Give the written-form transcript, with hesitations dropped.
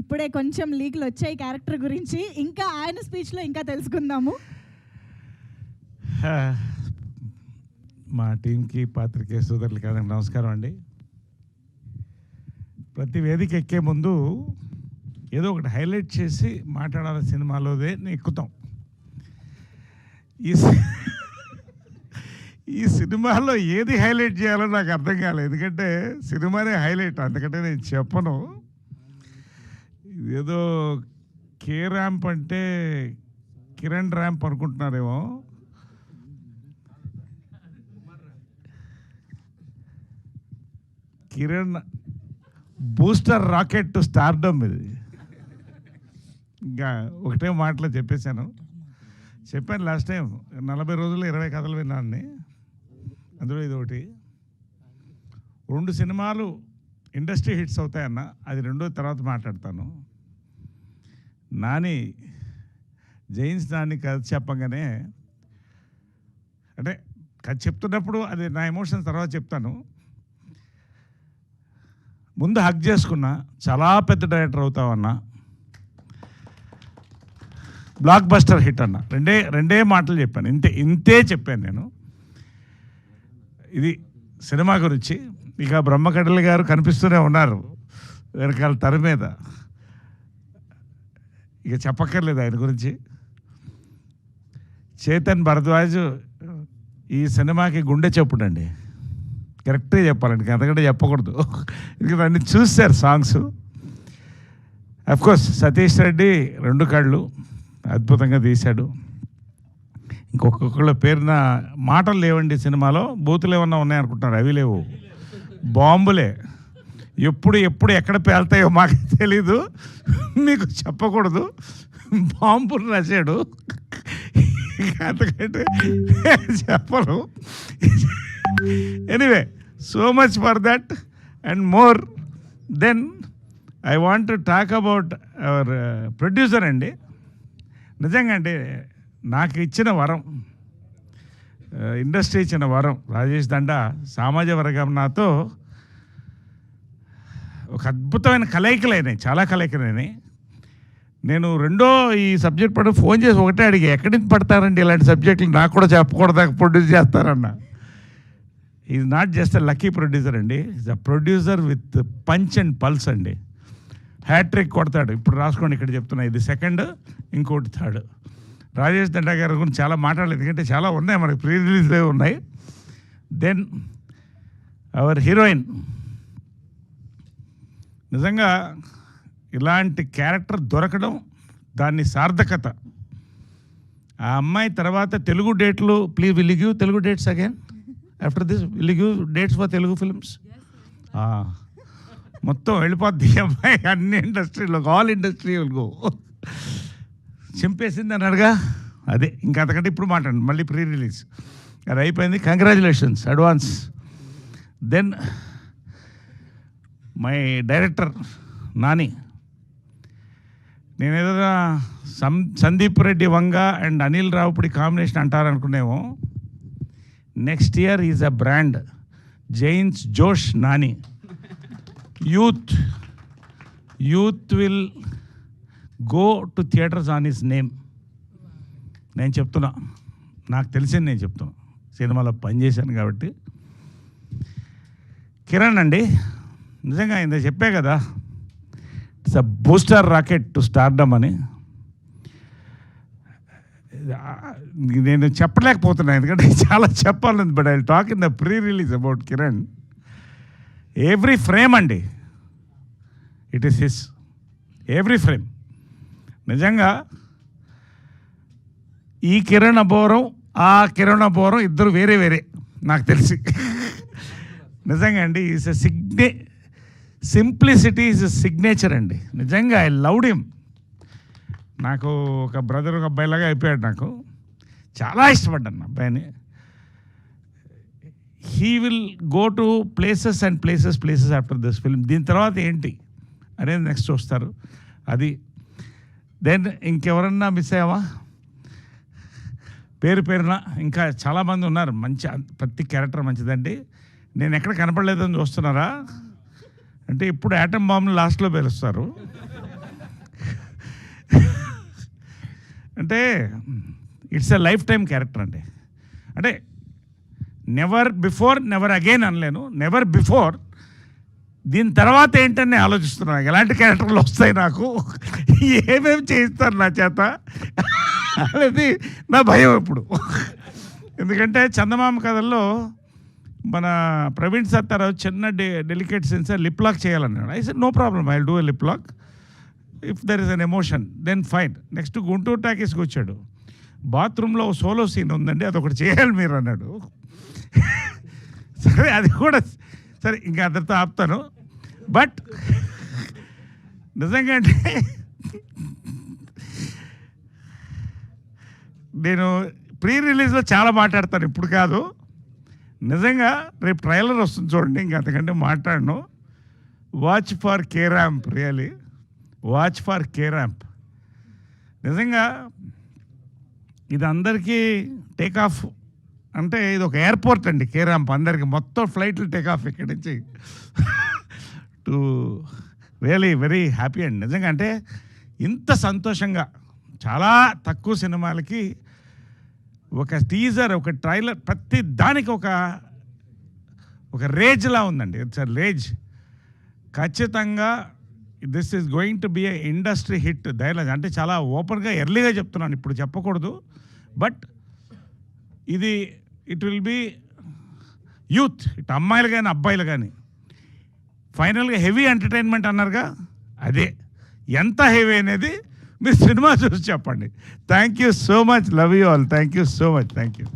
ఇప్పుడే కొంచెం లీక్లు వచ్చాయి క్యారెక్టర్ గురించి, ఇంకా ఆయన స్పీచ్లో ఇంకా తెలుసుకుందాము. మా టీంకి పాత్రికేయ సోదరులకి అందరికీ నమస్కారం అండి. ప్రతి వేదిక ఎక్కే ముందు ఏదో ఒకటి హైలైట్ చేసి మాట్లాడాలి, సినిమాలోదే ఎక్కుతాం. ఈ సినిమాలో ఏది హైలైట్ చేయాలో నాకు అర్థం కాలేదు, ఎందుకంటే సినిమానే హైలైట్, అందుకంటే నేను చెప్పను. ఏదో కే ర్యాంప్ అంటే కిరణ్ ర్యాంప్ అనుకుంటున్నారేమో. Kiran booster rocket to stardom ఇది. ఇంకా ఒకటే మాటలో చెప్పాను లాస్ట్ టైం. 40 రోజుల్లో 20 కథలు విన్నాను, అందులో ఇది ఒకటి. 2 సినిమాలు ఇండస్ట్రీ హిట్స్ అవుతాయన్న, అది రెండో తర్వాత మాట్లాడతాను. నాని జైన్స్ నాని కథ చెప్పగానే, అంటే కథ చెప్తున్నప్పుడు అది నా ఎమోషన్స్ తర్వాత చెప్తాను. ముందు హక్ చేసుకున్నా, చాలా పెద్ద డైరెక్టర్ అవుతావన్నా, బ్లాక్ బస్టర్ హిట్ అన్న, రెండే మాటలు చెప్పాను, ఇంతే చెప్పాను నేను. ఇది సినిమా గురించి. ఇక బ్రహ్మకడలి గారు కనిపిస్తూనే ఉన్నారు వెనకాల తెర మీద, ఇక చెప్పక్కర్లేదు ఆయన గురించి. చేతన్ భరద్వాజ్ ఈ సినిమాకి గుండె చెప్పుడండి, కరెక్ట్గా చెప్పాలండి, అంతకంటే చెప్పకూడదు. ఎందుకంటే అన్ని చూశారు సాంగ్స్. అఫ్కోర్స్ సతీష్ రెడ్డి 2 కళ్ళు అద్భుతంగా తీశాడు. ఇంకొకళ్ళ పేరున మాటలు లేవండి సినిమాలో, బూతులు ఏమన్నా ఉన్నాయనుకుంటున్నారు, అవి లేవు, బాంబులే. ఎప్పుడు ఎక్కడ పేలుతాయో మాకు తెలీదు, మీకు చెప్పకూడదు. బాంబులు రాశాడు, అంతకంటే చెప్పను. Anyway, so much for that and more. Then I want to talk about our producer అండి. నిజంగా అంటే నాకు ఇచ్చిన వరం, ఇండస్ట్రీ ఇచ్చిన వరం రాజేష్ దండా. సామాజ వర్గం నాతో ఒక అద్భుతమైన కలయికలైనాయి, చాలా కలయికలైనాయి. నేను ఈ సబ్జెక్ట్ పడి ఫోన్ చేసి ఒకటే అడిగి, ఎక్కడి నుంచి పడతారండి ఇలాంటి సబ్జెక్టులు, నాకు కూడా చెప్పకూడదా ప్రొడ్యూస్ చేస్తారన్న. Is not just a lucky producer అండి, is a producer with punch and pulse అండి. హ్యాట్రిక్ కొడతాడు. ఇప్పుడు రాసుకోండి, ఇక్కడ చెప్తున్నా, ఇది 2nd, ఇంకోటి 3rd. రాజేష్ దండా గారి గురించి చాలా మాట్లాడలేదు, ఎందుకంటే చాలా ఉన్నాయి, మనకి ప్రీ రిలీజ్లే ఉన్నాయి. దెన్ అవర్ హీరోయిన్, నిజంగా ఇలాంటి క్యారెక్టర్ దొరకడం, దాన్ని సార్థకత. ఆ అమ్మాయి తర్వాత తెలుగు డేట్లు, please will you give Telugu dates again after this, will you give dates for Telugu films? మొత్తం వెళ్ళిపోద్ది అమ్మాయి అన్ని ఇండస్ట్రీలో, ఆల్ ఇండస్ట్రీ విల్ గో. చింపేసింది అన్నాడుగా, అదే. ఇంకా అంతకంటే ఇప్పుడు మాట్లాడండి, మళ్ళీ ప్రీ రిలీజ్ అది అయిపోయింది. Congratulations advance. Then my director Nani. నేను ఏదైనా సందీప్ రెడ్డి వంగ అండ్ అనిల్ రావుపూడి కాంబినేషన్ అంటారనుకునేమో. Next year is a brand, జైన్స్ జోష్ Nani. Youth will go to theatres on his name. నేను చెప్తున్నా, నాకు తెలిసింది నేను చెప్తున్నా, సినిమాలో పనిచేశాను కాబట్టి. కిరణ్ అండి, నిజంగా ఇంత చెప్పే కదా, it's a booster rocket to stardom అని. నేను చెప్పలేకపోతున్నాను, ఎందుకంటే చాలా చెప్పాలని. But I will talk in the pre release about Kiran. Every frame అండి, it is his, every frame. నిజంగా ఈ కిరణ్ అబోరం, ఆ కిరణ్ అబోరం ఇద్దరు వేరే నాకు తెలిసి. నిజంగా అండి, is a simplicity is a signature అండి. నిజంగా ఐ లవ్డ్ హిమ్. నాకు ఒక బ్రదర్, ఒక అబ్బాయిలాగా అయిపోయాడు. నాకు చాలా ఇష్టపడ్డాను అబ్బాయిని. He will go to places and places after this film. దీని తర్వాత ఏంటి అనేది నెక్స్ట్ వస్తారు, అది. దెన్ ఇంకెవరన్నా మిస్ అయ్యావా పేరున? ఇంకా చాలామంది ఉన్నారు, మంచి, ప్రతి క్యారెక్టర్ మంచిదండి. నేను ఎక్కడ కనపడలేదని చూస్తున్నారా? అంటే ఇప్పుడు యాటమ్ బాంబుని లాస్ట్లో పేలుస్తారు. అంటే it's a lifetime character అండి. అంటే నెవర్ బిఫోర్ నెవర్ అగైన్ అనలేను, నెవర్ బిఫోర్, దీని తర్వాత ఏంటని నేను ఆలోచిస్తున్నాను. ఎలాంటి క్యారెక్టర్లు వస్తాయి నాకు, ఏమేమి చేయిస్తారు నా చేత అనేది నా భయం ఇప్పుడు. ఎందుకంటే చందమామ కథల్లో మన ప్రవీణ్ సత్తారావు చిన్న డెలికేట్ సెన్సర్ లిప్ లాక్ చేయాలన్నాడు. I said no problem, I will do a lip lock if there is an emotion, then fine. Next Guntur టాకీస్కి వచ్చాడు, బాత్రూంలో సోలో సీన్ ఉందండి, అదొకటి చేయాలి మీరు అన్నాడు. సరే అది కూడా సరే, ఇంకా అందరితో ఆపుతాను. బట్ నిజంగా అంటే నేను ప్రీ రిలీజ్లో చాలా మాట్లాడతాను, ఇప్పుడు కాదు. నిజంగా రేపు ట్రైలర్ వస్తుంది చూడండి, ఇంక అంతకంటే మాట్లాడను. Watch for K ramp, really watch for K ramp. నిజంగా ఇది అందరికీ టేక్ ఆఫ్ అంటే ఇది ఒక ఎయిర్పోర్ట్ అండి కే ర్యాంప్, అందరికీ మొత్తం ఫ్లైట్లు టేక్ ఆఫ్ ఇక్కడి నుంచి టు రియలీ వెరీ హ్యాపీ అండి. నిజంగా అంటే ఇంత సంతోషంగా చాలా తక్కువ సినిమాలకి ఒక టీజర్, ఒక ట్రైలర్, ప్రతి దానికి ఒక రేజ్లా ఉందండి. It's a rage. ఖచ్చితంగా this is going to be a industry hit dialogue. అంటే చాలా ఓపెన్గా ఎర్లీగా చెప్తున్నాను, ఇప్పుడు చెప్పకూడదు. బట్ ఇది ఇట్ విల్ బి యూత్, ఇటు అమ్మాయిలు కానీ అబ్బాయిలు కానీ. ఫైనల్గా హెవీ ఎంటర్టైన్మెంట్ అన్నారుగా, అదే ఎంత హెవీ అనేది మీరు సినిమా చూసి చెప్పండి. Thank you so much, love you all, thank you so much, thank you.